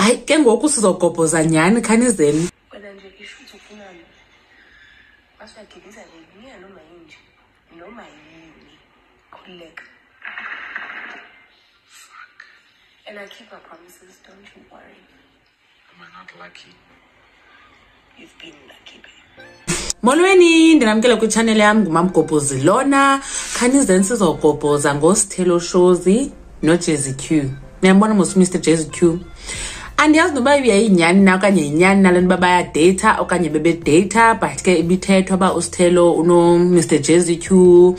hayi ke ngoku sizogobhoza nyani khanizeni. Wena nje ishuthi ufunani basiyagibisa ngiya noma yini noma yini khuleka. And I keep my promises, don't you worry. Am I not lucky? You've been lucky, babe. Molweni ndinamkela ku channel yam ngumamgobhozi lona khanizeni sizogobhoza ngoSithelo Shozi no JazziQ. Niyambona mos Mr JazziQ. Andiyazi noba uyayinyani na okanye yinyani nalento baba data okanye bebe data but ke ibithethwa ba uSithelo uno Mr JazziQ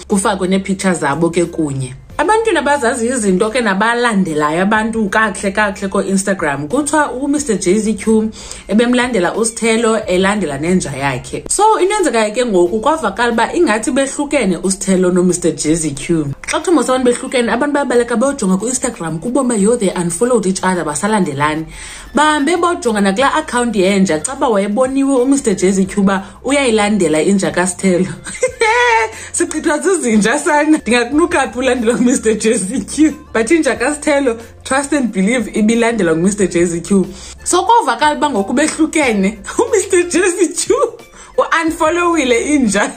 kufakwe ne pictures zabo ke kunye. Abantu nabazazi izinto ke nabalandelayo abantu kahle ko Instagram kuthiwa uMr JazziQ ebemlandela uSithelo elandela nenja yakhe. So inenzeka ke ngoku kwavakala ba ingathi behlukene uSithelo no Mr JazziQ. Xa kuthiwa abantu behlukene abantu bayabaleka bayojonga ku Instagram kuboma yo they unfollowed each other basalandelani. Bahambe bojonga na kula account yenja xa ba wayeboniwe uMr JazziQ ba uyayilandela inja kaSithelo. Siqithwa zizinja sana ndingakunuka phi ulandela Mr JazziQ but inja kaSithelo trust and believe ibilandela nguMr JazziQ. So kovakala ba ngoku behlukene uMr JazziQ unfollowile inja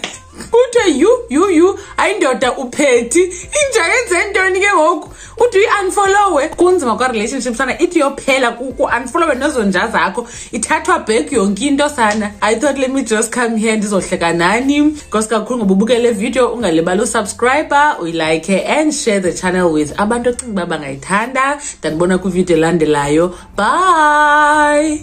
uthe you ayindoda uphethi inja yenze ntoni ke ngoku uthi unfollowe kunzima kwa relationship sana ithi yophela ku unfollowe nazo nja zakho ithathwa back yonke into sana. I thought let me just come here ndizohleka nani because kakhulu ngoba ubukele video ungalibali usubscriber uyilike and share the channel with abantu ocinga bangayithanda. Ndanibona ku video landelayo. Bye.